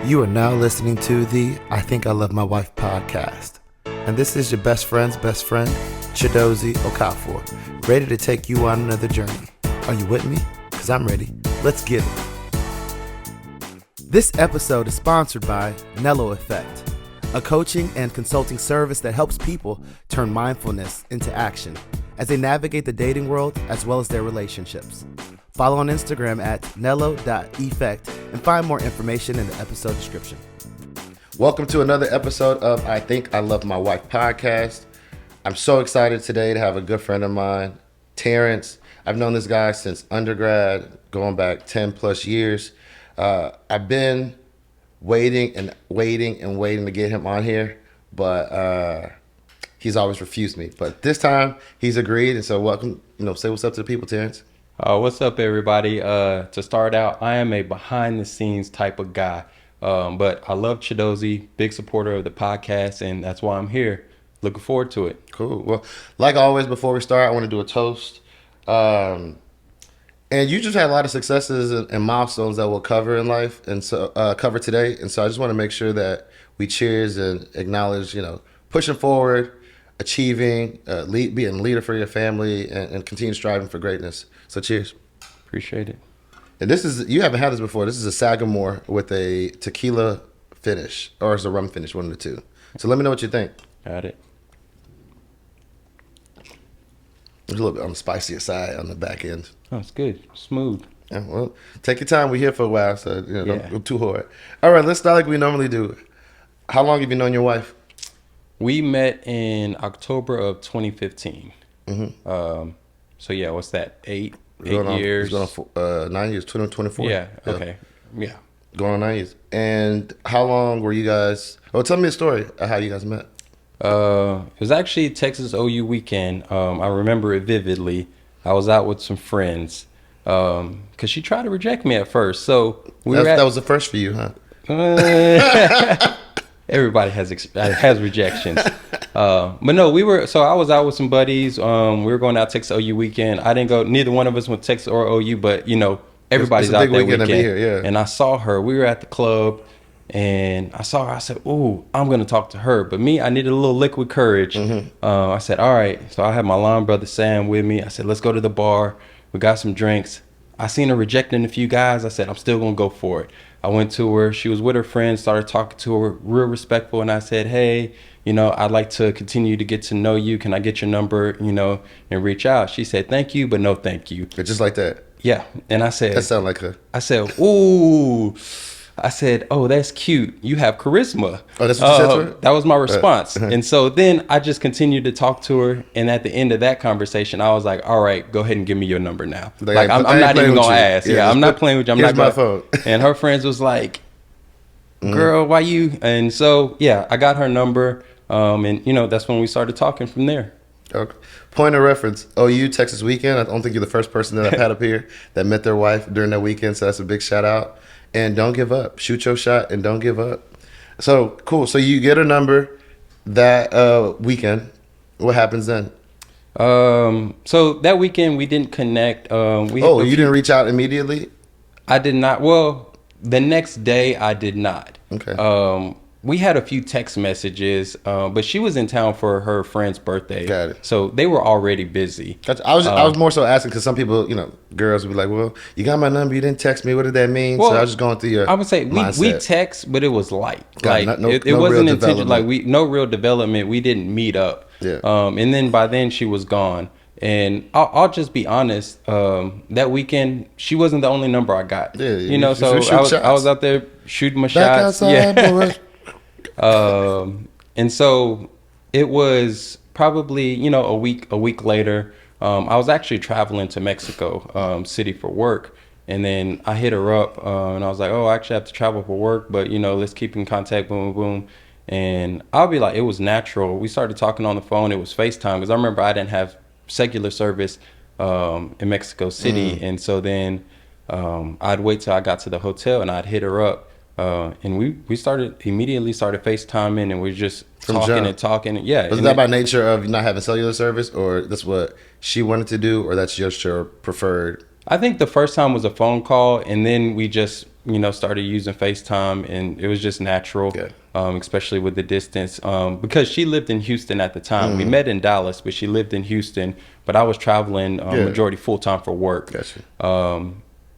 You are now listening to the I Think I Love My Wife podcast. And this is your best friend's best friend, Chidozie Okafor, ready to take you on another journey. Are you with me? Because I'm ready. Let's get it. This episode is sponsored by Nello Effect, a coaching and consulting service that helps people turn mindfulness into action as they navigate the dating world as well as their relationships. Follow on Instagram at nello.effect and find more information in the episode description. Welcome to another episode of I Think I Love My Wife podcast. I'm so excited today to have a good friend of mine, Terrence. I've known this guy since undergrad, going back 10 plus years. I've been waiting to get him on here, but he's always refused me. But this time he's agreed, and so welcome. Say what's up to the people, Terrence. What's up, everybody? To start out, I am a behind-the-scenes type of guy, but I love Chidozie, big supporter of the podcast, and that's why I'm here. Looking forward to it. Cool. Well, like always, before we start, I want to do a toast. And you just had a lot of successes and milestones that we'll cover in life, and so cover today. And so I just want to make sure that we cheers and acknowledge, pushing forward, achieving, being a leader for your family, and continue striving for greatness. So cheers. Appreciate it. And you haven't had this before. This is a Sagamore with a tequila finish, or it's a rum finish, one of the two. So let me know what you think. Got it. There's a little bit on the spicier side on the back end. Oh, it's good. Smooth. Yeah, well, take your time. We're here for a while, so don't go too hard. All right, let's start like we normally do. How long have you known your wife? We met in October of 2015. Mm-hmm. So yeah, what's that? Eight Going years. It's going on 9 years, 2024. Yeah. Okay. Yeah. Going on 9 years. And how long were you guys? Oh, tell me a story of how you guys met. It was actually Texas OU weekend. I remember it vividly. I was out with some friends because she tried to reject me at first. So that was the first for you, huh? Everybody has rejections. But no, I was out with some buddies. We were going out Texas OU weekend. I didn't go. Neither one of us went to Texas or OU, but everybody's it's a out big that weekend weekend. To be here, yeah. And I saw her. We were at the club. And I saw her. I said, "Ooh, I'm gonna talk to her." But me, I needed a little liquid courage. Mm-hmm. I said, "All right." So I had my line brother Sam with me. I said, "Let's go to the bar." We got some drinks. I seen her rejecting a few guys. I said, "I'm still gonna go for it." I went to her. She was with her friends. Started talking to her, real respectful. And I said, "Hey, I'd like to continue to get to know you. Can I get your number? And reach out." She said, "Thank you, but no, thank you." Just like that. Yeah. And I said, that sounds like her. I said, "Ooh." I said, "Oh, that's cute. You have charisma." Oh, that's what you said to her? That was my response. And so then I just continued to talk to her. And at the end of that conversation, I was like, "All right, go ahead and give me your number now." I'm not even going to ask. Yeah, I'm not playing with you. Here's my phone. And her friends was like, "Girl, why you?" And so, yeah, I got her number. And, that's when we started talking from there. Okay. Point of reference, OU Texas weekend. I don't think you're the first person that I've had up here that met their wife during that weekend. So that's a big shout out. And don't give up. Shoot your shot and don't give up. So, cool. So you get a number that weekend. What happens then? So that weekend we didn't connect. You didn't reach out immediately? I did not. Well, the next day I did not. Okay. We had a few text messages, but she was in town for her friend's birthday. Got it. So they were already busy. Gotcha. I was more so asking because some people, girls would be like, "Well, you got my number, you didn't text me. What did that mean?" Well, so I was just going through your. I would say we text, but it was light. It wasn't intentional. No real development. We didn't meet up. Yeah. And then by then she was gone. And I'll just be honest. That weekend she wasn't the only number I got. Yeah. So I was out there shooting my shots. Outside, yeah. And so it was probably, a week later, I was actually traveling to Mexico City for work. And then I hit her up and I was like, "Oh, I actually have to travel for work, but let's keep in contact, boom, boom." And I'll be like, it was natural. We started talking on the phone. It was FaceTime because I remember I didn't have cellular service in Mexico City. And so then I'd wait till I got to the hotel and I'd hit her up. And we immediately started FaceTiming and we're just talking. Yeah. Was that by nature of not having cellular service, or that's what she wanted to do, or that's just your preferred? I think the first time was a phone call, and then we just started using FaceTime, and it was just natural, Yeah. Especially with the distance. Because she lived in Houston at the time. We met in Dallas, but she lived in Houston. But I was traveling majority full time for work. Gotcha.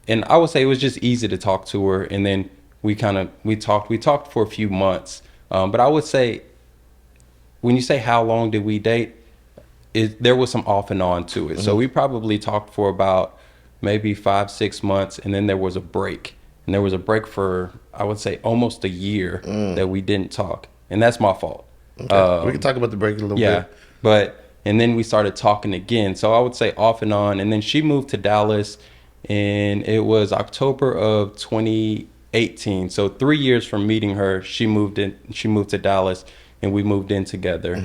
And I would say it was just easy to talk to her. And then we talked for a few months. But I would say, when you say how long did we date, there was some off and on to it. So we probably talked for about maybe 5-6 months, and then there was a break. And there was a break for, I would say, almost a year that we didn't talk. And that's my fault. Okay. We can talk about the break a little bit. And then we started talking again. So I would say off and on. And then she moved to Dallas, and it was October of 2018. So 3 years from meeting her, she moved to Dallas, and we moved in together.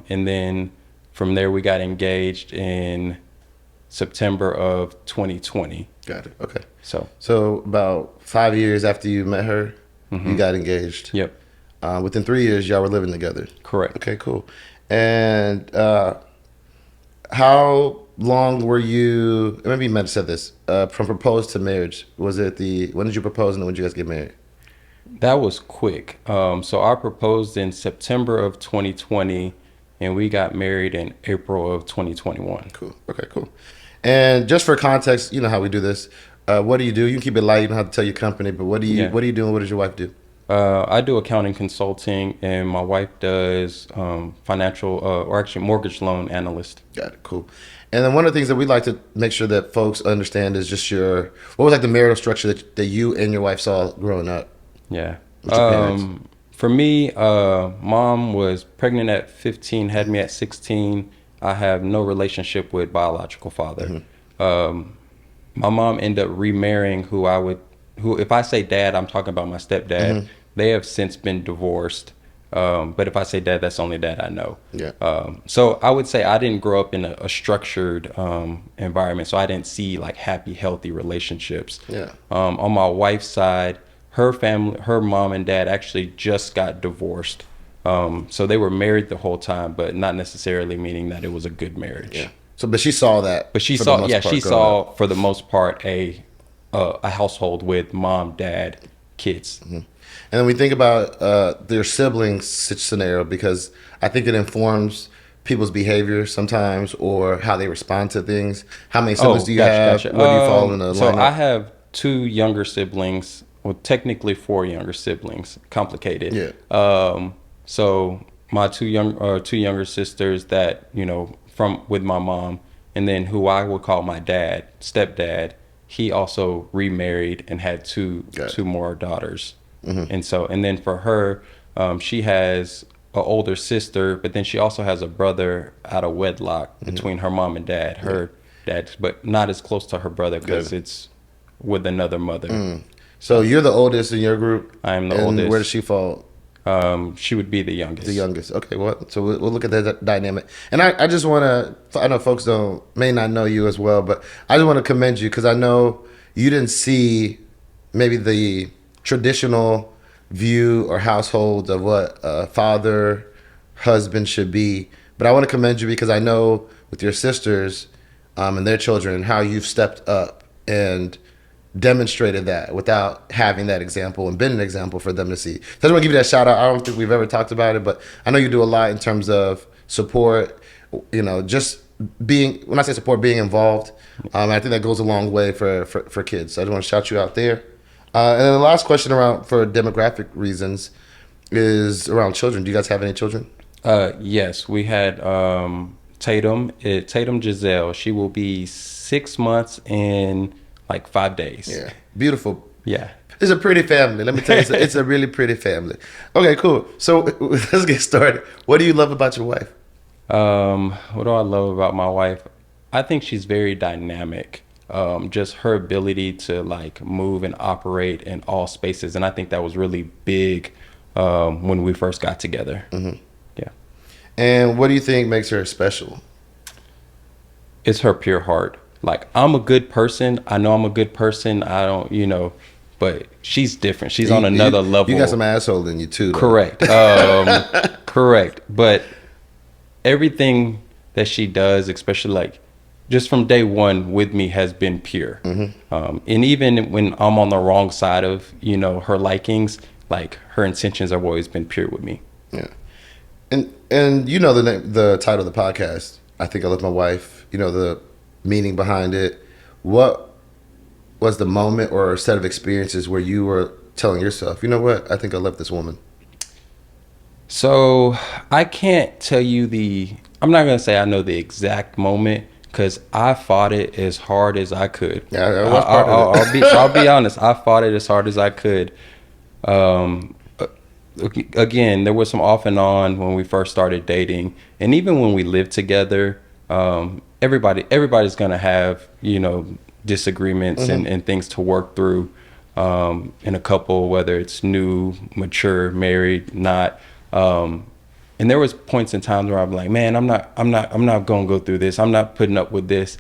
And then from there, we got engaged in September of 2020. Got it. Okay. So about 5 years after you met her, you got engaged. Yep. Within 3 years, y'all were living together. Correct. Okay, cool. And how long were you, maybe you might have said this, from proposed to marriage? Was it when did you propose and when did you guys get married? That was quick. So I proposed in September of 2020, and we got married in April of 2021. Cool. Okay, cool. And just for context, you know how we do this. What do you do? You can keep it light. You don't have to tell your company, but what do you do and what does your wife do? I do accounting consulting, and my wife does financial, or actually mortgage loan analyst. Got it. Cool. And then one of the things that we like to make sure that folks understand is just what was like the marital structure that you and your wife saw growing up? Yeah. With your parents? For me, mom was pregnant at 15, had me at 16. I have no relationship with biological father. My mom ended up remarrying who if I say dad, I'm talking about my stepdad. They have since been divorced. But if I say dad, that's the only dad I know. Yeah. So I would say I didn't grow up in a structured environment. So I didn't see like happy, healthy relationships. Yeah. On my wife's side, her family, her mom and dad actually just got divorced. So they were married the whole time, but not necessarily meaning that it was a good marriage. Yeah. So, but she saw that. But she saw for the most part a household with mom, dad, kids. And then we think about their siblings scenario, because I think it informs people's behavior sometimes or how they respond to things. How many siblings do you have? Gotcha. Where do you fall in the lineup? So I have 2 younger siblings. Well, technically 4 younger siblings. Complicated. Yeah. So my 2 younger sisters that, from with my mom, and then who I would call my dad, stepdad, he also remarried and had two more daughters. And then for her, she has an older sister, but then she also has a brother out of wedlock between her mom and dad. Her dad, but not as close to her brother because it's with another mother. So you're the oldest in your group? I am the oldest. Where does she fall? She would be the youngest. The youngest. Okay, well, so we'll look at that dynamic. And I just want to, I know folks may not know you as well, but I just want to commend you because I know you didn't see maybe the traditional view or household of what a father, husband should be. But I want to commend you because I know with your sisters and their children how you've stepped up and demonstrated that without having that example and been an example for them to see. So I just want to give you that shout out. I don't think we've ever talked about it, but I know you do a lot in terms of support, just being, when I say support, being involved. I think that goes a long way for kids. So I just want to shout you out there. And then the last question for demographic reasons is around children. Do you guys have any children? Yes, we had Tatum Giselle. She will be 6 months in like 5 days. Yeah. Beautiful. Yeah. It's a pretty family. Let me tell you, it's a really pretty family. Okay, cool. So let's get started. What do you love about your wife? What do I love about my wife? I think she's very dynamic. Just her ability to like move and operate in all spaces. And I think that was really big when we first got together. Yeah. And what do you think makes her special? It's her pure heart. Like, I'm a good person. I know I'm a good person. I don't, but she's different. She's on another level. You got some asshole in you too, though. Correct. Correct. But everything that she does, especially like just from day one with me has been pure. And even when I'm on the wrong side of, you know, her likings, like her intentions have always been pure with me. Yeah. And you know the title of the podcast, I Think I Love My Wife, you know, the meaning behind it. What was the moment or set of experiences where you were telling yourself, you know what, I think I love this woman? So I can't tell you I'm not going to say I know the exact moment, because I fought it as hard as I could. Yeah, that was part of it. I'll be honest. I fought it as hard as I could. Again, there was some off and on when we first started dating, and even when we lived together. Everybody's gonna have, you know, disagreements and things to work through in a couple, whether it's new, mature, married, not. And there was points in times where I'm like, man, I'm not gonna go through this. I'm not putting up with this.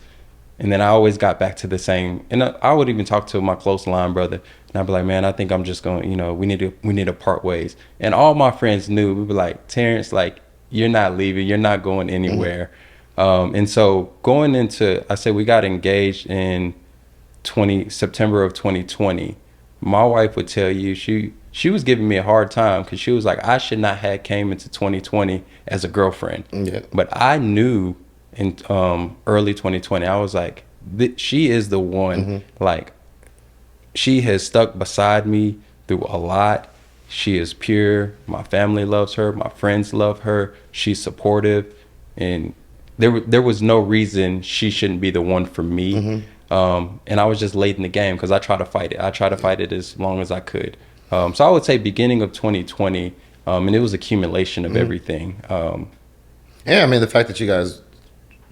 And then I always got back to the same. And I would even talk to my close line brother, and I'd be like, man, I think I'm just going, you know, we need to part ways. And all my friends knew. We were like, Terrence, like, you're not leaving, you're not going anywhere. And so going into, I said we got engaged in September of 2020. My wife would tell you she was giving me a hard time, because she was like, I should not have came into 2020 as a girlfriend. Yeah. But I knew in early 2020, I was like, she is the one. Like, she has stuck beside me through a lot. She is pure. My family loves her. My friends love her. She's supportive. And there was no reason she shouldn't be the one for me. And I was just late in the game, because I tried to fight it. I tried to fight it as long as I could. So I would say beginning of 2020, and it was accumulation of everything. Yeah, I mean, the fact that you guys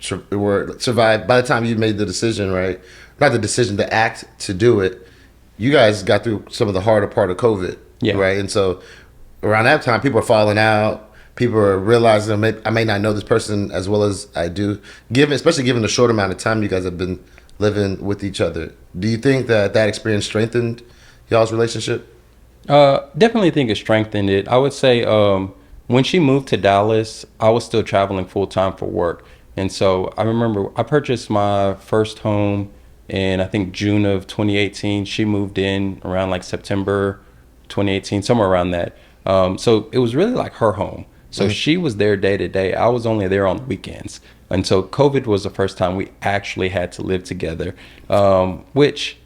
survived, by the time you made the decision, right? Not the decision to act, to do it, you guys got through some of the harder part of COVID, right? And so around that time, people are falling out. People are realizing I may not know this person as well as I do, especially given the short amount of time you guys have been living with each other. Do you think that experience strengthened y'all's relationship? Definitely think it strengthened it. I would say when she moved to Dallas, I was still traveling full time for work. And so I remember I purchased my first home in, I think, June of 2018. She moved in around like September 2018, somewhere around that. So it was really like her home. So she was there day to day. I was only there on weekends. And so COVID was the first time we actually had to live together, which,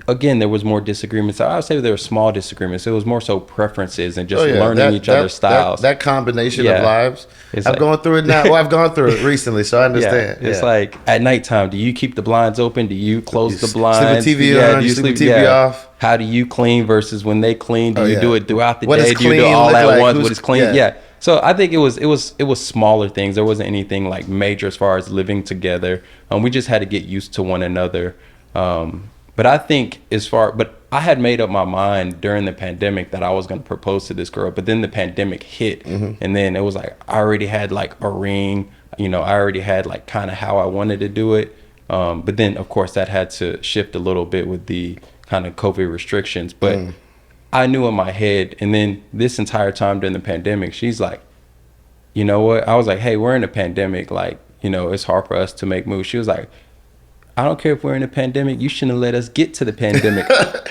again, there was more disagreements. I would say there were small disagreements. It was more so preferences and just learning each other's styles. That combination of lives. I'm going through it now. Well, I've gone through it recently, so I understand. It's like at nighttime, do you keep the blinds open? Do you close the blinds? Sleep with TV on? Do you sleep with TV off? How do you clean versus when they clean? Do you do it throughout the day? Do you do it all at once? What is clean? Yeah. So I think it was smaller things. There wasn't anything like major as far as living together. We just had to get used to one another. But I think but I had made up my mind during the pandemic that I was going to propose to this girl, but then the pandemic hit, and then it was like, I already had like a ring, you know, I already had like kind of how I wanted to do it. But then of course that had to shift a little bit with the kind of COVID restrictions, but I knew in my head. And then this entire time during the pandemic, she's like, you know what? I was like, hey, we're in a pandemic. Like, you know, it's hard for us to make moves. She was like, I don't care if we're in a pandemic. You shouldn't have let us get to the pandemic.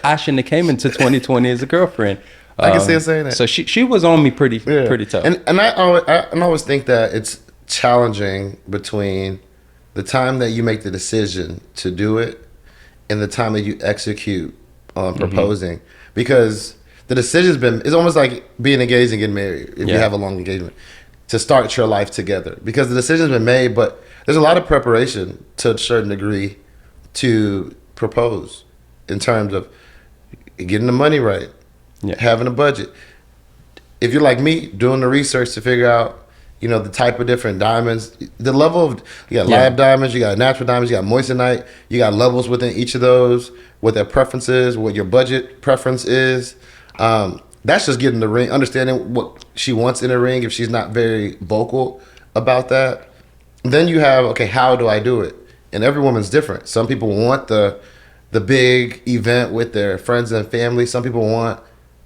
I shouldn't have came into 2020 as a girlfriend. I can see her saying that. So she was on me pretty tough. And I always think that it's challenging between the time that you make the decision to do it and the time that you execute on proposing, because the decision's it's almost like being engaged and getting married if you have a long engagement, to start your life together, because the decision's been made, but there's a lot of preparation to a certain degree to propose, in terms of getting the money right, having a budget. If you're like me, doing the research to figure out, you know, the type of different diamonds, the level of, you got lab diamonds, you got natural diamonds, you got moissanite, you got levels within each of those, what their preferences, what your budget preference is. That's just getting the ring, understanding what she wants in a ring if she's not very vocal about that. Then you have, okay, how do I do it? And every woman's different. Some people want the big event with their friends and family. Some people want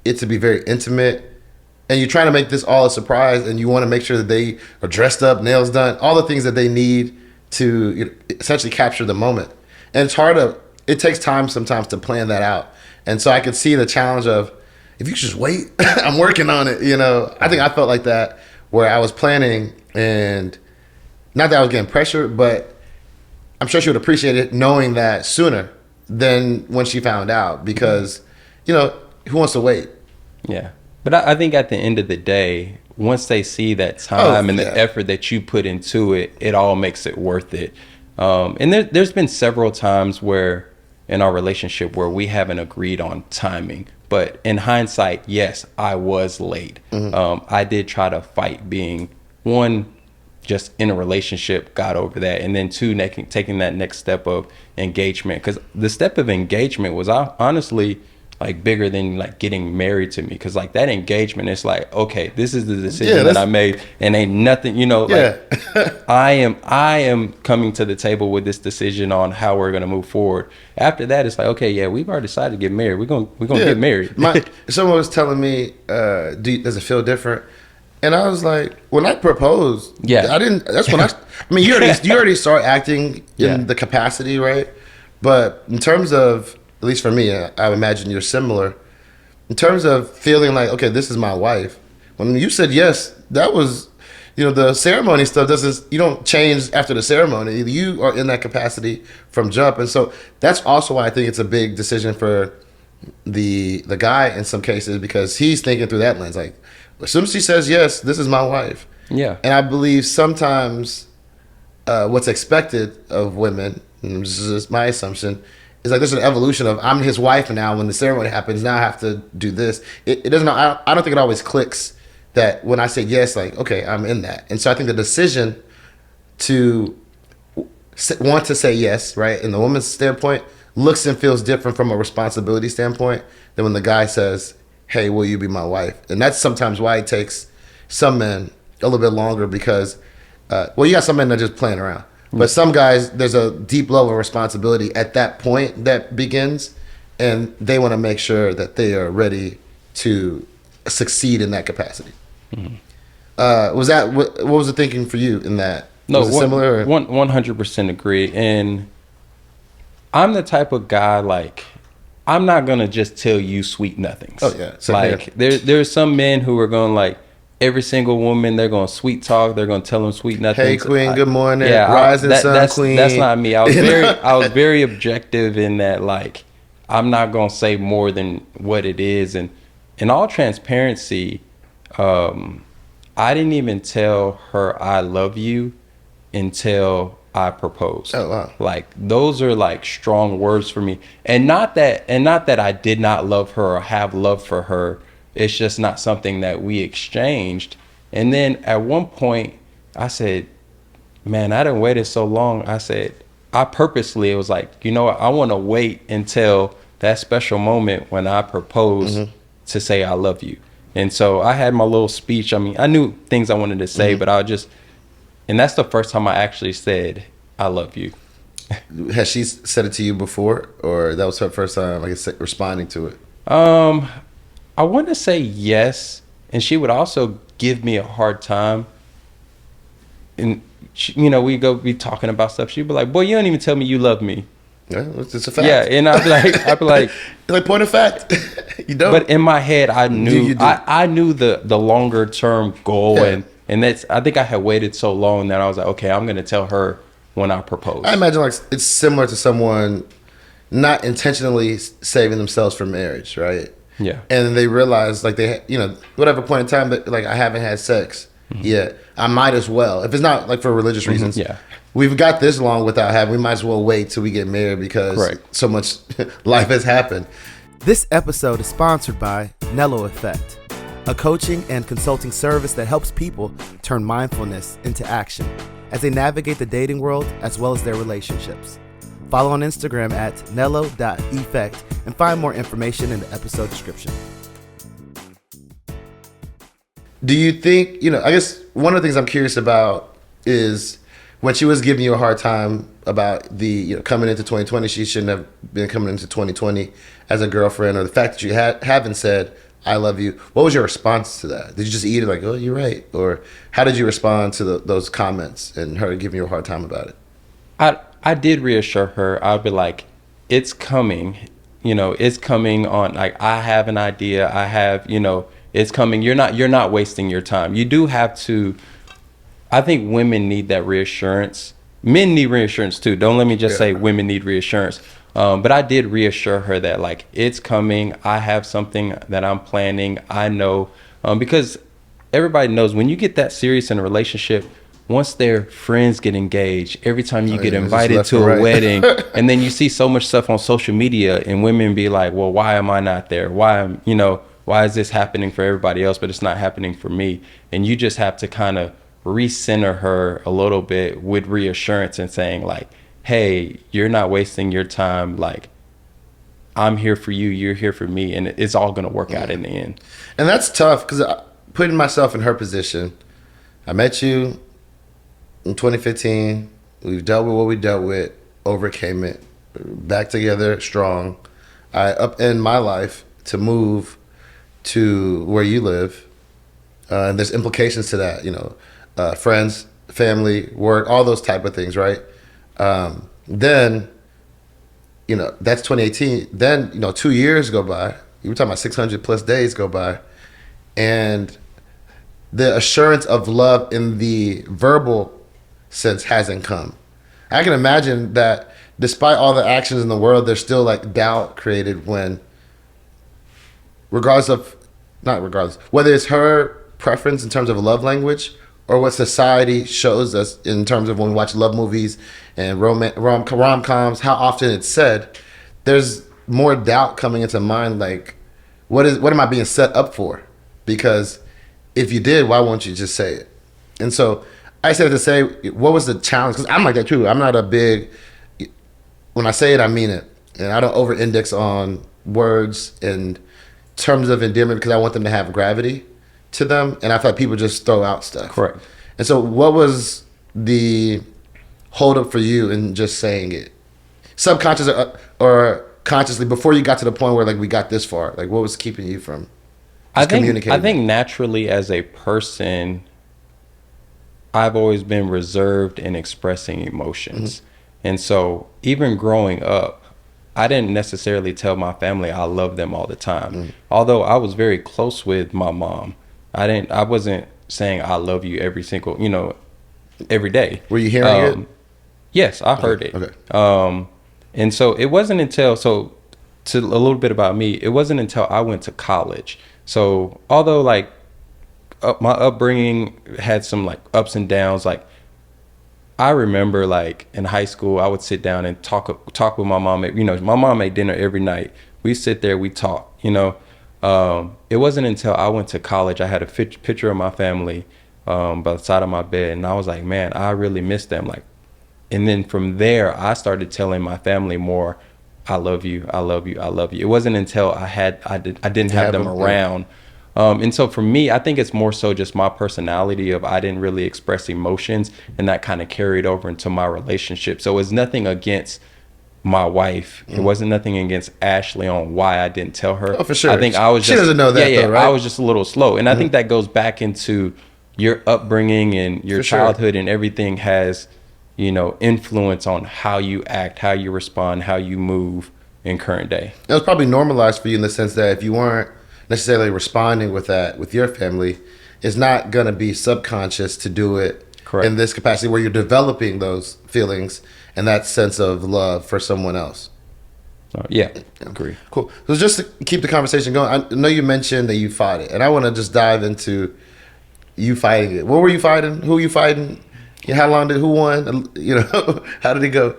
it to be very intimate. And you're trying to make this all a surprise, and you want to make sure that they are dressed up, nails done, all the things that they need to essentially capture the moment. And it's hard it takes time sometimes to plan that out. And so I could see the challenge of, if you just wait, I'm working on it, I think I felt like that, where I was planning, and not that I was getting pressure, but I'm sure she would appreciate it knowing that sooner than when she found out, because, who wants to wait? Yeah. But I think at the end of the day, once they see that time and the effort that you put into it, it all makes it worth it. And there's been several times where in our relationship where we haven't agreed on timing. But in hindsight, yes, I was late. I did try to fight being, one, just in a relationship, got over that. And then two, taking that next step of engagement. Because the step of engagement was honestly like bigger than like getting married to me. Because like that engagement, it's like, okay, this is the decision that I made, and ain't nothing, I am coming to the table with this decision on how we're gonna move forward. After that, it's like, okay, yeah, we've already decided to get married. We're gonna get married. Someone was telling me, does it feel different? And I was like, when I proposed, I didn't. That's when you already start acting in the capacity, right? But in terms of, at least for me, I imagine you're similar. In terms of feeling like, okay, this is my wife. When you said yes, that was, the ceremony stuff you don't change after the ceremony. You are in that capacity from jump. And so that's also why I think it's a big decision for the guy in some cases, because he's thinking through that lens. Like, as soon as she says yes, this is my wife. Yeah. And I believe sometimes what's expected of women, and this is just my assumption, is like there's an evolution of, I'm his wife now. When the ceremony happens, now I have to do this. It doesn't. I don't think it always clicks that when I say yes, like, okay, I'm in that. And so I think the decision to want to say yes, right, in the woman's standpoint, looks and feels different from a responsibility standpoint than when the guy says, hey, will you be my wife? And that's sometimes why it takes some men a little bit longer, because, you got some men that are just playing around. But some guys, there's a deep level of responsibility at that point that begins, and they want to make sure that they are ready to succeed in that capacity. What was the thinking for you in that? No, was it similar? 100% agree. And I'm the type of guy, like, I'm not going to just tell you sweet nothings. Oh, yeah. Like, there's some men who are going, like, every single woman, they're going to sweet talk. They're going to tell them sweet nothings. Hey, queen, good morning. Yeah, rising sun, queen. That's not me. I was very objective in that, like, I'm not going to say more than what it is. And in all transparency, I didn't even tell her I love you until I proposed. Oh, wow. Like, those are like strong words for me. And not that I did not love her or have love for her. It's just not something that we exchanged. And then at one point I said, man, I done waited so long. I said, I purposely, it was like, you know what? I want to wait until that special moment when I propose to say I love you. And so I had my little speech. I mean, I knew things I wanted to say, but and that's the first time I actually said, I love you. Has she said it to you before, or that was her first time, like, responding to it? I want to say yes, and she would also give me a hard time. And she, we go be talking about stuff. She'd be like, "Boy, you don't even tell me you love me." Yeah, it's a fact. Yeah, and I'd be like, like, point of fact, you don't. But in my head, I knew I knew the longer term goal, and that's, I think I had waited so long that I was like, okay, I'm gonna tell her when I propose. I imagine like it's similar to someone not intentionally saving themselves for marriage, right? Yeah. And they realize, like, they, whatever point in time that, like, I haven't had sex yet, I might as well. If it's not, like, for religious reasons. Yeah. We've got this long without having, we might as well wait till we get married, because so much life has happened. This episode is sponsored by Nello Effect, a coaching and consulting service that helps people turn mindfulness into action as they navigate the dating world as well as their relationships. Follow on Instagram at nello.effect and find more information in the episode description. Do you think, I guess one of the things I'm curious about is when she was giving you a hard time about the, coming into 2020, she shouldn't have been coming into 2020 as a girlfriend, or the fact that you haven't said, I love you. What was your response to that? Did you just eat it like, oh, you're right? Or how did you respond to those comments and her giving you a hard time about it? I did reassure her. I'd be like, it's coming, it's coming on. Like, I have an idea. I have, it's coming. You're not wasting your time. You do have to. I think women need that reassurance. Men need reassurance too. Don't let me just say women need reassurance. But I did reassure her that, like, it's coming. I have something that I'm planning. I know, because everybody knows when you get that serious in a relationship, once their friends get engaged, every time you get invited to a wedding, and then you see so much stuff on social media, and women be like, well, why am I not there? Why is this happening for everybody else, but it's not happening for me? And you just have to kind of recenter her a little bit with reassurance and saying, like, hey, you're not wasting your time. Like, I'm here for you. You're here for me. And it's all going to work out in the end. And that's tough, because putting myself in her position, I met you in 2015. We've dealt with what we dealt with, overcame it, back together strong. I upend my life to move to where you live. And there's implications to that, friends, family, work, all those type of things, right? Then, that's 2018. Then, 2 years go by. You were talking about 600 plus days go by. And the assurance of love in the verbal sense hasn't come. I can imagine that despite all the actions in the world, there's still like doubt created when, whether it's her preference in terms of a love language or what society shows us in terms of when we watch love movies and rom-coms, how often it's said, there's more doubt coming into mind, like, what am I being set up for? Because if you did, why won't you just say it? And so I said to say, what was the challenge? Because I'm like that too. I'm not a big, when I say it, I mean it. And I don't over-index on words in terms of endearment because I want them to have gravity to them. And I thought people just throw out stuff. Correct. And so what was the holdup for you in just saying it? Subconscious or consciously, before you got to the point where like we got this far? Like, what was keeping you from communicating? I think naturally as a person, I've always been reserved in expressing emotions. Mm-hmm. And so even growing up, I didn't necessarily tell my family I love them all the time. Mm-hmm. Although I was very close with my mom, I wasn't saying I love you every day. Were you hearing it? Yes, I heard it. Okay. And so it wasn't until, to a little bit about me, it wasn't until I went to college. So although like my upbringing had some like ups and downs, like I remember like in high school, I would sit down and talk with my mom. My mom made dinner every night. We sit there, we talk, It wasn't until I went to college, I had a picture of my family by the side of my bed. And I was like, man, I really miss them. Like, and then from there, I started telling my family more, I love you, I love you, I love you. It wasn't until I didn't have them around. And so for me, I think it's more so just my personality of I didn't really express emotions, and that kind of carried over into my relationship. So it's nothing against my wife. It wasn't nothing against Ashley on why I didn't tell her. Oh, for sure. I think I was she doesn't know that though, right? I was just a little slow. And I think that goes back into your upbringing and your childhood and everything has, influence on how you act, how you respond, how you move in current day. It was probably normalized for you in the sense that if you weren't necessarily responding with that with your family, it's not going to be subconscious to do it in this capacity where you're developing those feelings and that sense of love for someone else. Yeah, agree. Cool. So just to keep the conversation going, I know you mentioned that you fought it, and I want to just dive into you fighting it. What were you fighting? Who were you fighting? How long who won? How did it go?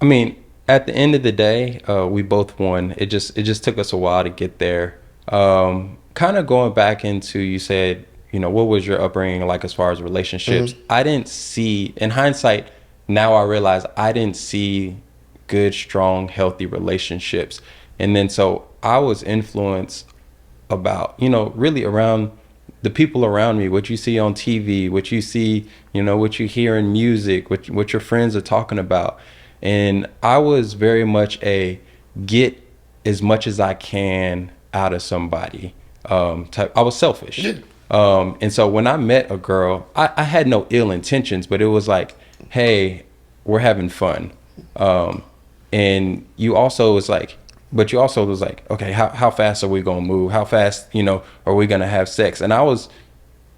I mean, at the end of the day, we both won. It just took us a while to get there. Kind of going back into, you said, what was your upbringing like as far as relationships? Mm-hmm. I didn't see, in hindsight, now I realize I didn't see good, strong, healthy relationships. And then so I was influenced about, really around the people around me, what you see on TV, what you see, what you hear in music, what your friends are talking about. And I was very much a get as much as I can out of somebody type. I was selfish. Yeah. And so when I met a girl, I had no ill intentions, but it was like, hey, we're having fun. And you also was like, okay, how fast are we going to move? How fast, are we going to have sex? And I was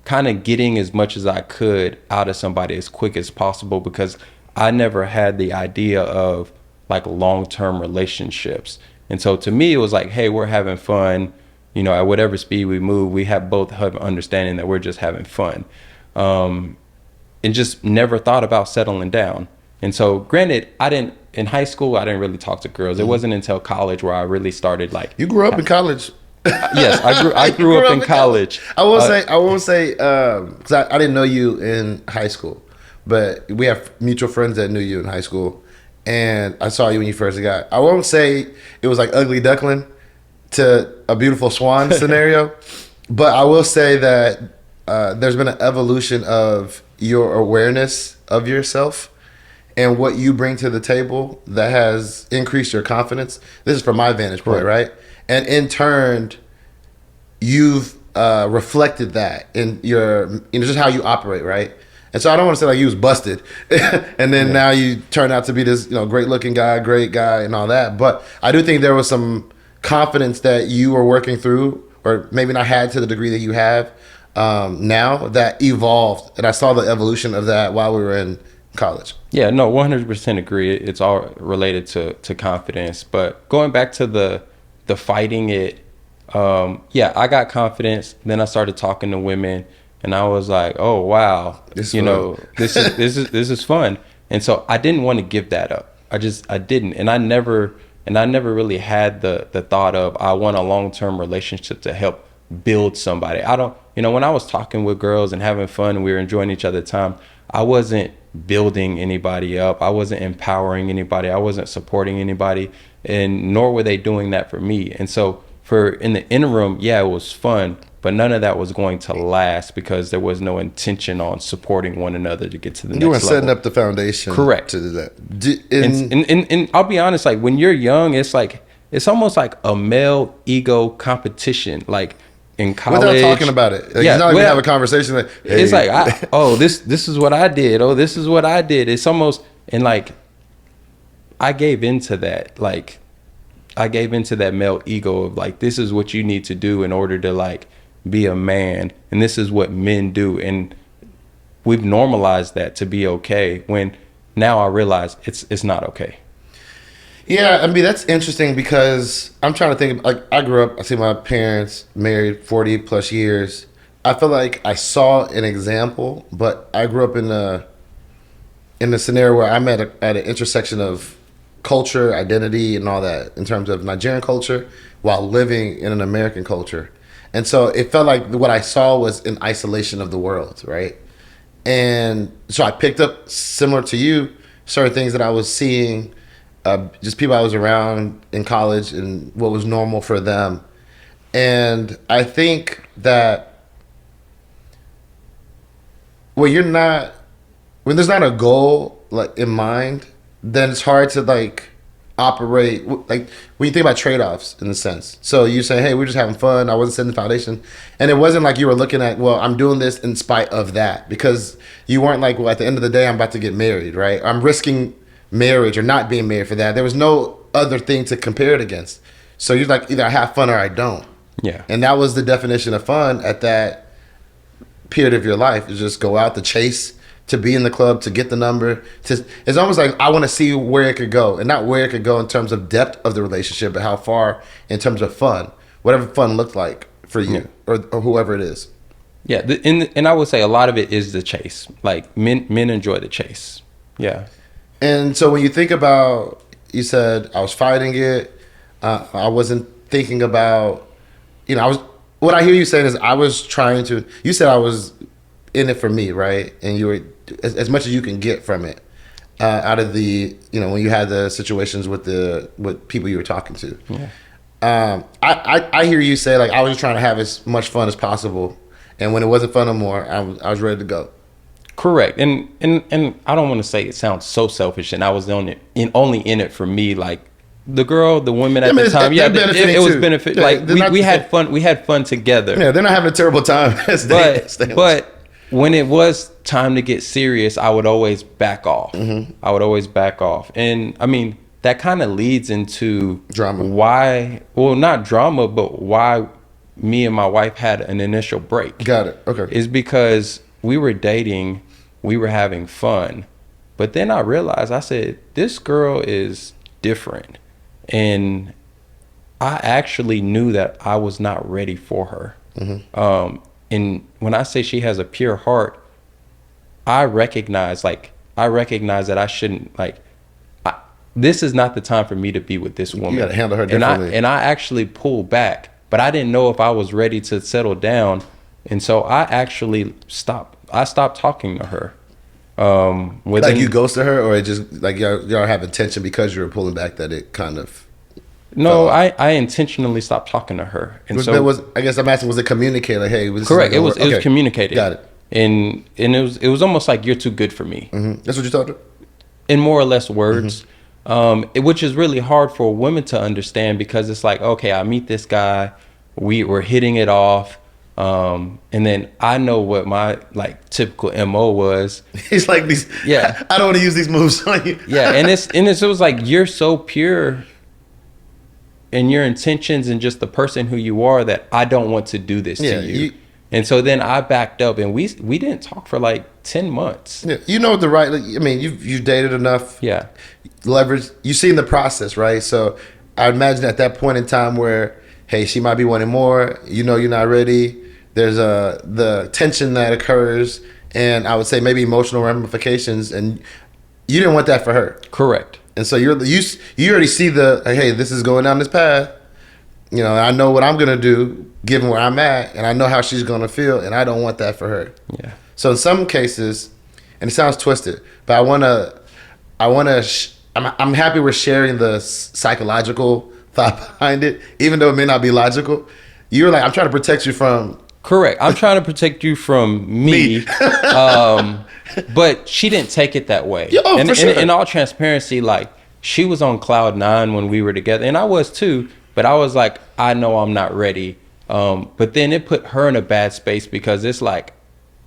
kind of getting as much as I could out of somebody as quick as possible, because I never had the idea of like long-term relationships. And so to me, it was like, hey, we're having fun, at whatever speed we move, we both have understanding that we're just having fun. And just never thought about settling down. And so granted, in high school, I didn't really talk to girls. It wasn't until college where I really started like. You grew up in college. Yes, I grew up in college. I won't say, because I didn't know you in high school, but we have mutual friends that knew you in high school, and I saw you when you first got. I won't say it was like ugly duckling to a beautiful swan scenario, but I will say that there's been an evolution of your awareness of yourself and what you bring to the table that has increased your confidence. This is from my vantage point, right? And in turn, you've reflected that in your, just how you operate, right? And so I don't want to say like you was busted, and then now you turn out to be this, great looking guy, great guy, and all that. But I do think there was some confidence that you were working through, or maybe not had to the degree that you have now, that evolved. And I saw the evolution of that while we were in college. Yeah, no, 100% agree. It's all related to confidence. But going back to the fighting it, I got confidence. Then I started talking to women, and I was like, oh wow, this is fun. And so I didn't want to give that up. I didn't, and I never really had the thought of I want a long-term relationship to help build somebody. I don't, when I was talking with girls and having fun and we were enjoying each other's time, I wasn't building anybody up. I wasn't empowering anybody. I wasn't supporting anybody, and nor were they doing that for me. And so in the interim, it was fun, but none of that was going to last because there was no intention on supporting one another to get to the next level. You were setting up the foundation. Correct. To do that. And I'll be honest, like when you're young, it's almost like a male ego competition. Like in college, without talking about it, like, it's not like we have a conversation. Like, hey. It's like, this is what I did. Oh, this is what I did. It's almost, and like, I gave into that. Like, I gave into that male ego of like, this is what you need to do in order to like be a man, and this is what men do, and we've normalized that to be okay. When now I realize it's not okay. Yeah, I mean, that's interesting because I'm trying to think, like, I grew up, I see my parents married 40 plus years. I feel like I saw an example, but I grew up in a scenario where I'm at an intersection of culture, identity, and all that in terms of Nigerian culture while living in an American culture. And so it felt like what I saw was an isolation of the world, right? And so I picked up, similar to you, certain things that I was seeing, just people I was around in college and what was normal for them. And I think that when there's not a goal like in mind, then it's hard to like operate, like when you think about trade-offs in a sense. So you say, hey, we're just having fun, I wasn't setting the foundation, and it wasn't like you were looking at, well, I'm doing this in spite of that, because you weren't like, well, at the end of the day I'm about to get married, right? I'm risking marriage or not being married for that. There was no other thing to compare it against. So you're like, either I have fun or I don't. Yeah. And that was the definition of fun at that period of your life, is just go out to chase, to be in the club, to get the number. It's almost like I want to see where it could go, and not where it could go in terms of depth of the relationship, but how far in terms of fun, whatever fun looked like for you or whoever it is. Yeah, and I would say a lot of it is the chase. Like men enjoy the chase. Yeah. And so when you think about, you said I was fighting it, I wasn't thinking about, what I hear you saying is I was trying to, you said I was in it for me, right? And you were, as much as you can get from it, out of the, when you had the situations with people you were talking to. Yeah. I hear you say, like, I was just trying to have as much fun as possible. And when it wasn't fun no more, I was ready to go. Correct. And I don't want to say it sounds so selfish, and I was only in it for me. Like the women at the time, it was beneficial. Like we had fun. We had fun together. Yeah, they're not having a terrible time. But when it was time to get serious, I would always back off. I would always back off. And I mean, that kind of leads into Drama. Why, well, not drama, but why me and my wife had an initial break. Got it. Okay. Is because we were dating, we were having fun. But then I realized, I said, this girl is different. And I actually knew that I was not ready for her. And when I say she has a pure heart, I recognize that I shouldn't, this is not the time for me to be with this woman. You gotta handle her differently. And I actually pulled back, but I didn't know if I was ready to settle down. And so I actually stopped talking to her. Like you ghosted her, or it just like y'all have intention because you were pulling back that it kind of. No, I intentionally stopped talking to her, and I guess I'm asking, was it communicated? Like, hey, correct. It was communicated. Got it. And it was almost like, you're too good for me. That's what you talked to. In more or less words, which is really hard for women to understand, because it's like, okay, I meet this guy, we're hitting it off, and then I know what my typical MO was. He's like, these. Yeah. I don't want to use these moves on you. Yeah, and it was like, you're so pure in your intentions and just the person who you are that I don't want to do this to you. And so then I backed up, and we didn't talk for 10 months. Yeah, you know the right. I mean, you've dated enough. Yeah. Leverage. You've seen the process, right? So I imagine at that point in time where, hey, she might be wanting more. You know, you're not ready. There's the tension that occurs, and I would say maybe emotional ramifications, and you didn't want that for her. Correct. And so you already see hey, this is going down this path. You know, I know what I'm gonna do given where I'm at, and I know how she's gonna feel, and I don't want that for her. Yeah. So in some cases, and it sounds twisted, but I'm happy we're sharing the psychological thought behind it, even though it may not be logical. You're like, I'm trying to protect you from. Correct. I'm trying to protect you from me. But she didn't take it that way. Yeah, for sure. In all transparency, she was on cloud 9 when we were together, and I was too. But I was like, I know I'm not ready. But then it put her in a bad space, because it's like,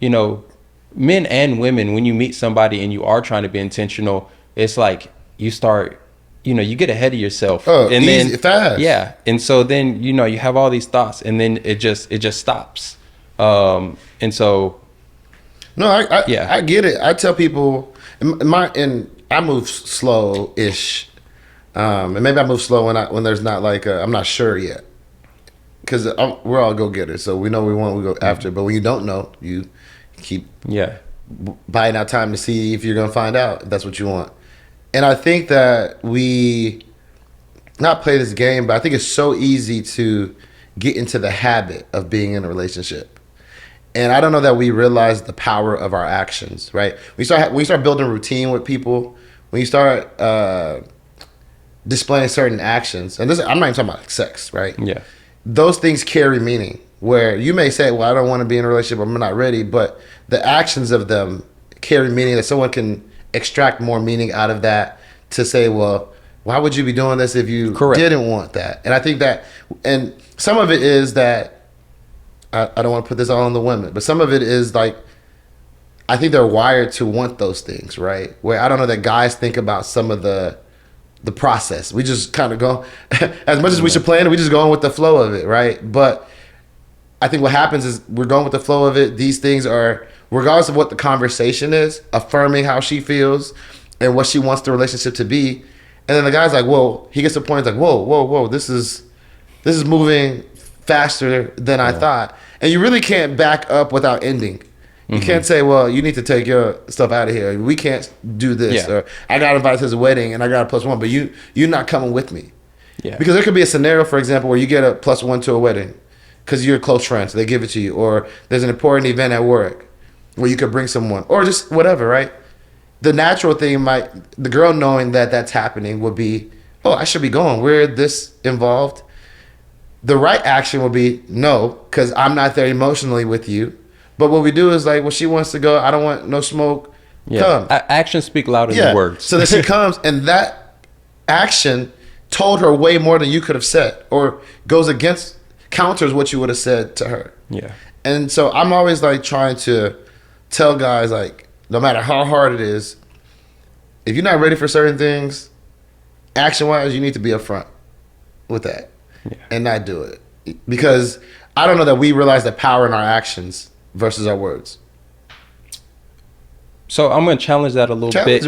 men and women, when you meet somebody and you are trying to be intentional, it's like you start, you get ahead of yourself. And easy, fast. Yeah. And so then, you have all these thoughts, and then it just stops. And so. No, I get it. I tell people, and I move slow-ish. And maybe I move slow when there's not I'm not sure yet, because we're all go-getters, so we know we go after. But when you don't know, you keep buying out time to see if you're gonna find out if that's what you want. And I think that we not play this game, but I think it's so easy to get into the habit of being in a relationship. And I don't know that we realize the power of our actions, right? When you start building routine with people, when you start displaying certain actions, and I'm not even talking about sex, right? Yeah. Those things carry meaning, where you may say, well, I don't want to be in a relationship, I'm not ready, but the actions of them carry meaning, that someone can extract more meaning out of that to say, well, why would you be doing this if you didn't want that? And I think that, and some of it is that, I don't want to put this all on the women, but some of it is I think they're wired to want those things, right? Where I don't know that guys think about some of the process. We just kind of go, as much as we should plan it, we just go on with the flow of it, right? But I think what happens is we're going with the flow of it. These things are, regardless of what the conversation is, affirming how she feels and what she wants the relationship to be. And then the guy's like, whoa, he gets to the point, he's like, whoa, this is moving faster than I thought. And you really can't back up without ending. You can't say, well, you need to take your stuff out of here. We can't do this. Or I got invited to his wedding and I got a +1, but you're not coming with me. Yeah. Because there could be a scenario, for example, where you get a +1 to a wedding because you're close friends. So they give it to you. Or there's an important event at work where you could bring someone. Or just whatever, right? The natural thing the girl knowing that that's happening would be, oh, I should be going. We're this involved. The right action would be no, because I'm not there emotionally with you. But what we do is well, she wants to go. I don't want no smoke. Yeah. Come. Actions speak louder than words. So that she comes, and that action told her way more than you could have said, or counters what you would have said to her. Yeah. And so I'm always trying to tell guys, like, no matter how hard it is, if you're not ready for certain things, action-wise, you need to be upfront with that and not do it. Because I don't know that we realize the power in our actions versus our words. So I'm going to challenge that a little bit.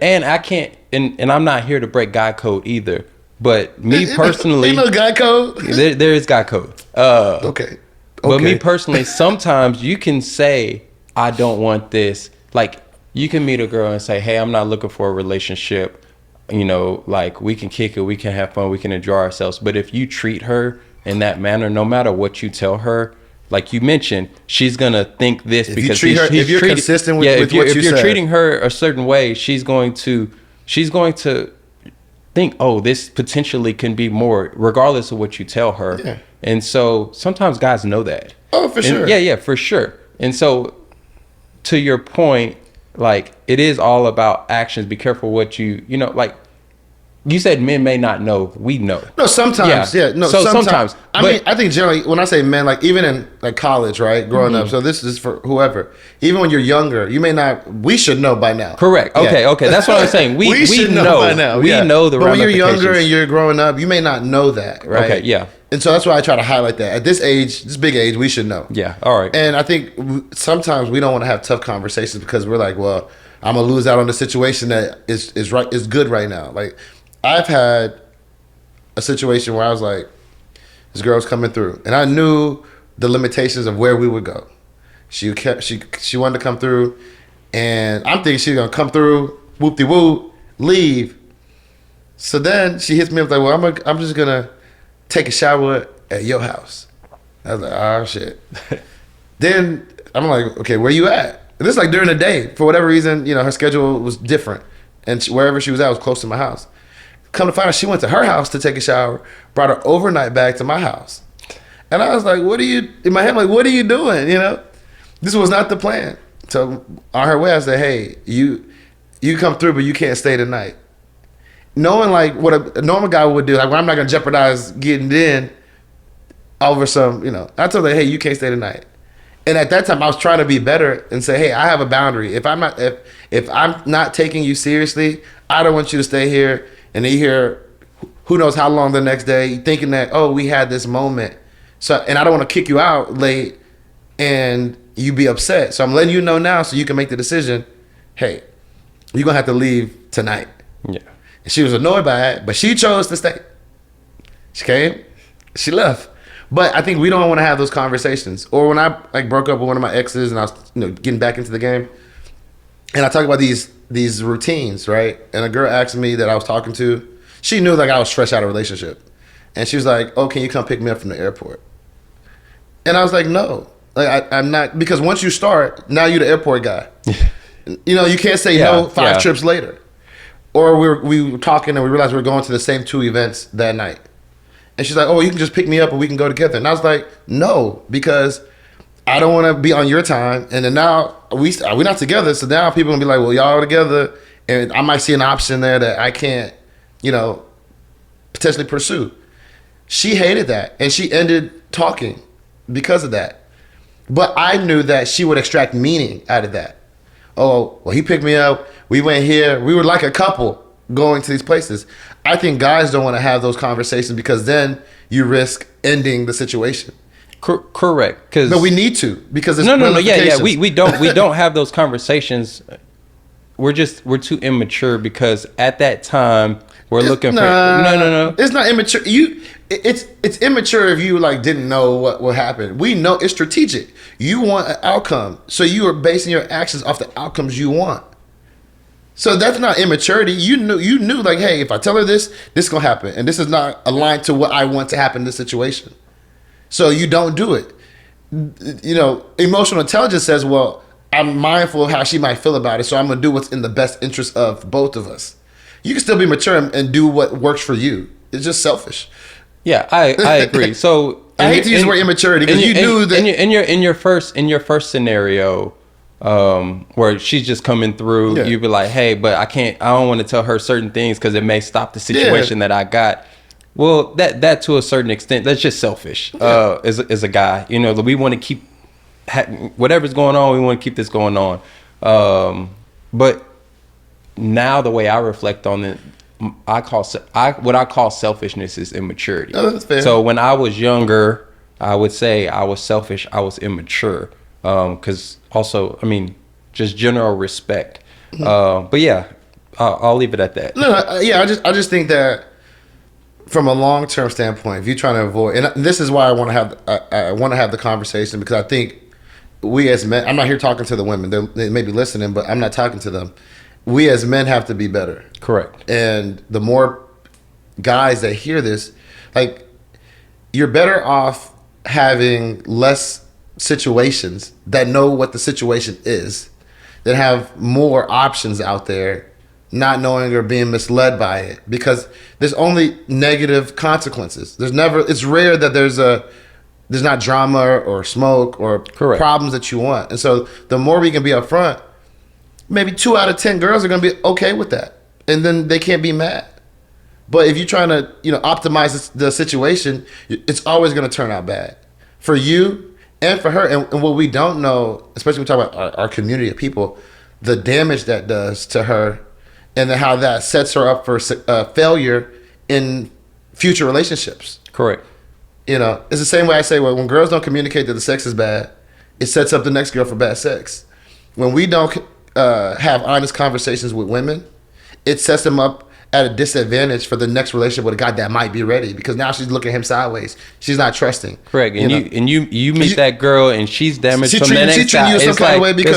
And I can't, and I'm not here to break guy code either. But me personally... Ain't no guy code? There is guy code. Okay. But me personally, sometimes you can say, I don't want this. Like, you can meet a girl and say, hey, I'm not looking for a relationship. You know, like, we can kick it, we can have fun, we can enjoy ourselves. But if you treat her in that manner, no matter what you tell her, like you mentioned, she's gonna think this if because if you're consistent with what you said. If you're treating her a certain way, she's going to think, oh, this potentially can be more, regardless of what you tell her. Yeah. And so sometimes guys know that. Oh, for sure. Yeah, for sure. And so, to your point, like, it is all about actions. Be careful what you know, like. You said men may not know. We know. No, sometimes. Yeah. No, so sometimes. I mean, I think generally when I say men, like even in like college, right, growing up. So this is for whoever. Even when you're younger, you may not. We should know by now. Correct. Okay. Yeah. Okay. That's what I'm saying. We should know by now. We know the. But when you're younger and you're growing up, you may not know that, right? Okay. Yeah. And so that's why I try to highlight that at this age, this big age, we should know. Yeah. All right. And I think sometimes we don't want to have tough conversations because we're like, well, I'm gonna lose out on the situation that is good right now. Like, I've had a situation where I was like, this girl's coming through, and I knew the limitations of where we would go. She wanted to come through, and I'm thinking she's gonna come through, whoop-de-whoop, leave. So then she hits me up like, well, I'm just gonna take a shower at your house. I was like, oh shit. Then I'm like, okay, where you at? And this is like during the day. For whatever reason, you know, her schedule was different, and wherever she was at was close to my house. Come to find out, she went to her house to take a shower, brought her overnight bag to my house. And I was like, in my head, like, what are you doing, you know? This was not the plan. So on her way, I said, hey, you come through, but you can't stay the night. Knowing like what a normal guy would do, like, well, I'm not gonna jeopardize getting in over some, you know. I told her, hey, you can't stay the night. And at that time, I was trying to be better and say, hey, I have a boundary. If I'm not taking you seriously, I don't want you to stay here. And then you hear, who knows how long the next day, thinking that, oh, we had this moment. So, and I don't want to kick you out late and you be upset. So I'm letting you know now so you can make the decision, hey, you're going to have to leave tonight. Yeah. And she was annoyed by it, but she chose to stay. She came, she left. But I think we don't want to have those conversations. Or when I like broke up with one of my exes and I was, you know, getting back into the game, and I talk about these routines, right? And a girl asked me that I was talking to, she knew like I was fresh out of a relationship. And she was like, oh, can you come pick me up from the airport? And I was like, no. Like I'm not, because once you start, now you're the airport guy. You know, you can't say no 5 trips later. Or we were talking and we realized we were going to the same 2 events that night. And she's like, oh, you can just pick me up and we can go together. And I was like, no, because I don't want to be on your time. And then now we're not together. So now people gonna be like, well, y'all are together. And I might see an option there that I can't, you know, potentially pursue. She hated that. And she ended talking because of that. But I knew that she would extract meaning out of that. Oh, well, he picked me up. We went here. We were like a couple going to these places. I think guys don't want to have those conversations because then you risk ending the situation. Correct. But we need to because it's no. Yeah. We don't have those conversations. We're too immature because at that time we're looking for no. It's not immature. It's immature if you like didn't know what happened. We know it's strategic. You want an outcome, so you are basing your actions off the outcomes you want. So that's not immaturity. You knew like, hey, if I tell her this is gonna happen, and this is not aligned to what I want to happen in this situation. So you don't do it. You know, emotional intelligence says, well, I'm mindful of how she might feel about it, so I'm gonna do what's in the best interest of both of us. You can still be mature and do what works for you. It's just selfish. Yeah, I agree. So I hate to use the word immaturity because you knew that in your first scenario, where she's just coming through, you'd be like, hey, but I don't want to tell her certain things because it may stop the situation that I got. Well, that to a certain extent, that's just selfish. As a guy, you know, we want to keep whatever's going on, we want to keep this going on. But now the way I reflect on it, what I call selfishness is immaturity. Oh, that's fair. So when I was younger, I would say I was selfish. I was immature. Because also, I mean, just general respect. But yeah, I'll leave it at that. No, yeah, I just think that from a long-term standpoint, if you're trying to avoid, and this is why I want to have the conversation, because I think we as men, I'm not here talking to the women. They may be listening, but I'm not talking to them. We as men have to be better. Correct. And the more guys that hear this, like, you're better off having less situations that know what the situation is, that have more options out there, not knowing or being misled by it, because there's only negative consequences. It's rare that there's not drama or smoke or Correct. problems that you want. And so the more we can be upfront, maybe 2 out of 10 girls are going to be okay with that, and then they can't be mad. But if you're trying to, optimize the situation, it's always going to turn out bad for you and for her. And what we don't know, especially when we talk about our community of people, the damage that does to her, and then how that sets her up for failure in future relationships. Correct. It's the same way I say, well, when girls don't communicate that the sex is bad, it sets up the next girl for bad sex. When we don't have honest conversations with women, it sets them up at a disadvantage for the next relationship with a guy that might be ready, because now she's looking at him sideways. She's not trusting. Correct. And you meet that girl and she's damaged from the next guy. It's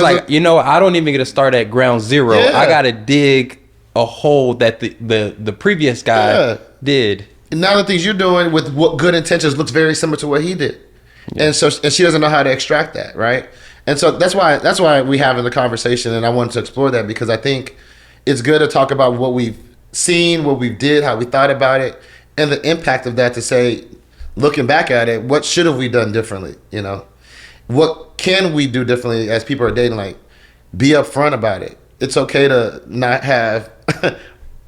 like I don't even get to start at ground zero. Yeah. I got to dig a hole that the previous guy did. And now the things you're doing with what good intentions looks very similar to what he did. Yeah. And she doesn't know how to extract that, right? And so that's why we having the conversation, and I wanted to explore that, because I think it's good to talk about what we've seen, what we did, how we thought about it, and the impact of that, to say, looking back at it, what should have we done differently? What can we do differently as people are dating? Like, be upfront about it. It's okay to not have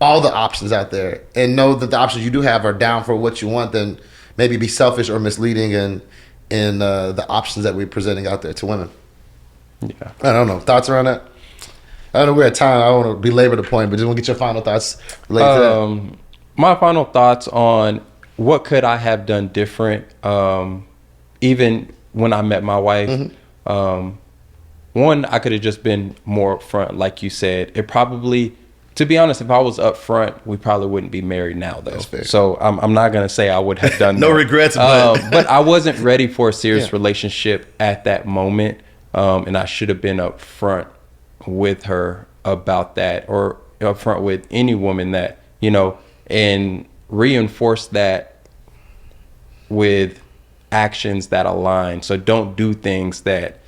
all the options out there, and know that the options you do have are down for what you want. Then maybe be selfish or misleading in the options that we're presenting out there to women. Yeah. I don't know. Thoughts around that? I don't know, we're at time. I don't want to belabor the point, but just want to get your final thoughts related to that. My final thoughts on what could I have done different, even when I met my wife. Mm-hmm. One, I could have just been more upfront, like you said. It probably, to be honest, if I was upfront, we probably wouldn't be married now, though. That's fair. So I'm not going to say I would have done no that. regrets, but I wasn't ready for a serious relationship at that moment, and I should have been upfront with her about that, or upfront with any woman that, and reinforce that with actions that align. So don't do things that,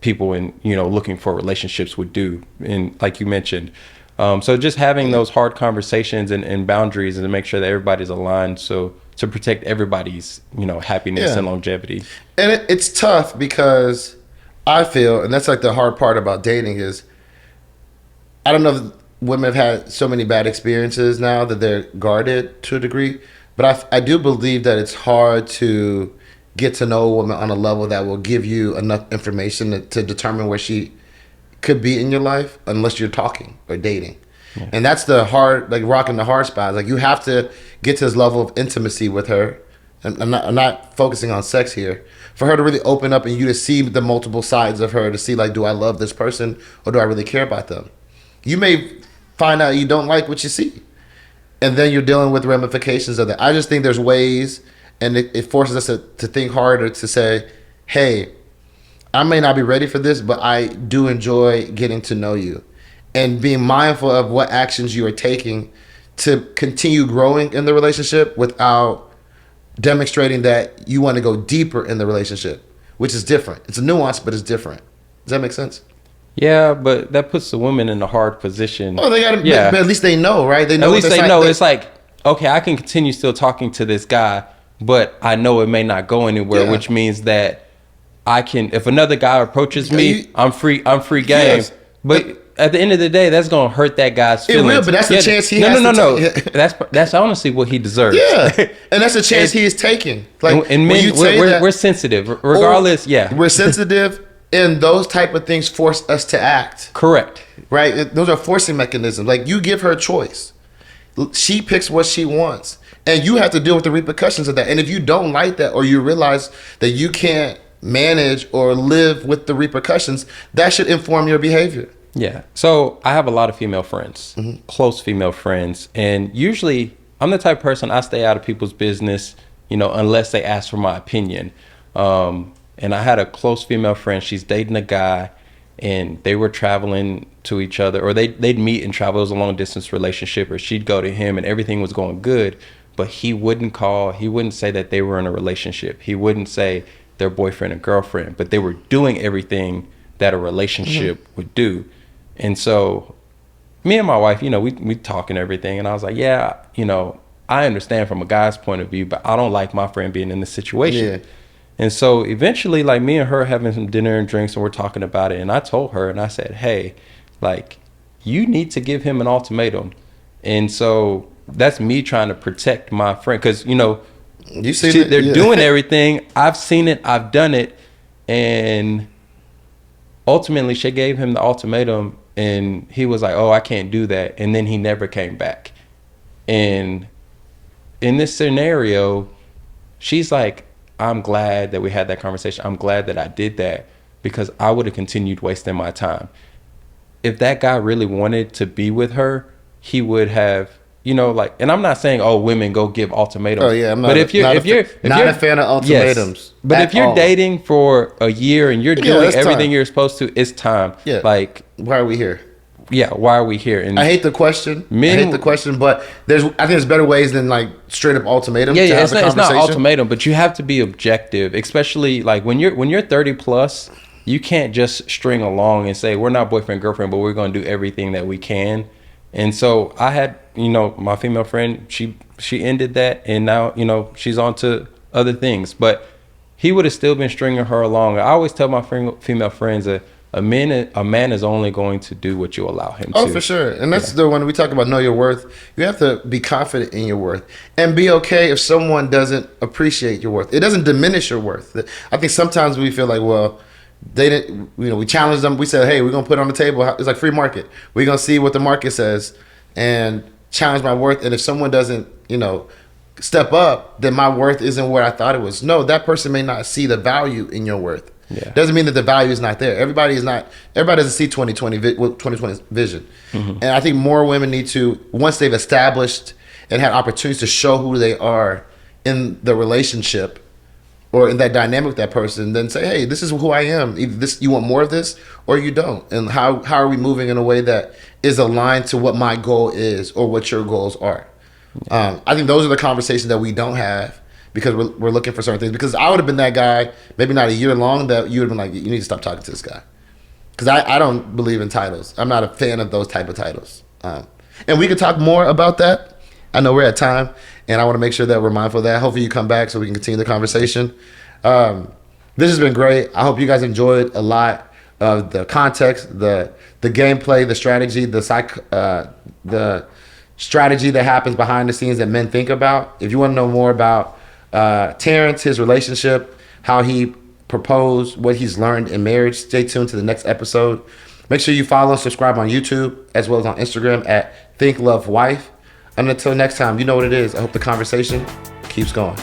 people in, looking for relationships would do. And like you mentioned, so just having those hard conversations and boundaries, and to make sure that everybody's aligned, so to protect everybody's, happiness and longevity. And it's tough, because I feel, and that's like the hard part about dating, is I don't know if women have had so many bad experiences now that they're guarded to a degree, but I do believe that it's hard to get to know a woman on a level that will give you enough information to determine where she could be in your life, unless you're talking or dating. Yeah. And that's the hard, like, rocking the hard spot. Like, you have to get to this level of intimacy with her. And I'm not focusing on sex here. For her to really open up and you to see the multiple sides of her, to see, like, do I love this person, or do I really care about them? You may find out you don't like what you see, and then you're dealing with ramifications of that. I just think there's ways, and it forces us to think harder, to say, hey, I may not be ready for this, but I do enjoy getting to know you, and being mindful of what actions you are taking to continue growing in the relationship without demonstrating that you want to go deeper in the relationship, which is different. It's a nuance, but it's different. Does that make sense? Yeah, but that puts the woman in a hard position. Oh, they got to, but at least they know, right? They know. At least they know. It's like, okay, I can continue still talking to this guy, but I know it may not go anywhere, which means that I can, if another guy approaches me, I'm free game. Yes. But at the end of the day, that's gonna hurt that guy's feelings. It will, but that's the chance he has to take. That's honestly what he deserves. Yeah, and that's a chance he is taking. Like, and men, we're sensitive, regardless. Yeah, we're sensitive, and those type of things force us to act. Correct. Right. Those are forcing mechanisms. Like, you give her a choice. She picks what she wants, and you have to deal with the repercussions of that. And if you don't like that, or you realize that you can't manage or live with the repercussions, that should inform your behavior. Yeah. So I have a lot of female friends, close female friends, and usually I'm the type of person, I stay out of people's business, unless they ask for my opinion. And I had a close female friend. She's dating a guy, and they were traveling to each other, or they'd meet and travel. It was a long distance relationship, or she'd go to him and everything was going good, but he wouldn't call. He wouldn't say that they were in a relationship. He wouldn't say their boyfriend and girlfriend, but they were doing everything that a relationship would do. And so me and my wife, we talk and everything. And I was like, yeah, I understand from a guy's point of view, but I don't like my friend being in this situation. Yeah. And so eventually, like, me and her having some dinner and drinks, and we're talking about it. And I told her, and I said, hey, like, you need to give him an ultimatum. And so that's me trying to protect my friend. Because, you see they're doing everything. I've seen it. I've done it. And ultimately, she gave him the ultimatum, and he was like, oh, I can't do that. And then he never came back. And in this scenario, she's like, I'm glad that we had that conversation. I'm glad that I did that, because I would have continued wasting my time. If that guy really wanted to be with her, he would have, and I'm not saying, oh, women go give ultimatums. Oh yeah, not a fan of ultimatums. Yes, but if you're dating for a year and you're doing everything you're supposed to, it's time. Yeah. Like, why are we here? Yeah, why are we here? And I hate the question. But I think there's better ways than like straight up ultimatum. Yeah, it's not ultimatum, but you have to be objective, especially like when you're 30 plus. You can't just string along and say, we're not boyfriend, girlfriend, but we're going to do everything that we can. And so I had, my female friend, she ended that, and now, she's on to other things. But he would have still been stringing her along. I always tell my female friends that a man is only going to do what you allow him to. Oh, for sure. And that's the one we talk about, know your worth. You have to be confident in your worth and be okay if someone doesn't appreciate your worth. It doesn't diminish your worth. I think sometimes we feel like, well, they didn't, we challenged them. We said, hey, we're going to put it on the table. It's like free market. We're going to see what the market says and challenge my worth. And if someone doesn't, step up, then my worth isn't what I thought it was. No, that person may not see the value in your worth. Yeah. Doesn't mean that the value is not there. Everybody doesn't see 2020 vision. Mm-hmm. And I think more women need to, once they've established and had opportunities to show who they are in the relationship, or in that dynamic with that person, then say, hey, this is who I am. Either this, you want more of this, or you don't. And how are we moving in a way that is aligned to what my goal is or what your goals are? Yeah. I think those are the conversations that we don't have, because we're looking for certain things. Because I would have been that guy, maybe not a year long, that you would have been like, you need to stop talking to this guy. Because I don't believe in titles. I'm not a fan of those type of titles. And we could talk more about that. I know we're at time, and I want to make sure that we're mindful of that. Hopefully you come back so we can continue the conversation. This has been great. I hope you guys enjoyed a lot of the context, the gameplay, the strategy, the strategy that happens behind the scenes that men think about. If you want to know more about Terrence, his relationship, how he proposed, what he's learned in marriage, stay tuned to the next episode. Make sure you follow and subscribe on YouTube as well as on Instagram at ThinkLoveWife. And until next time, you know what it is. I hope the conversation keeps going.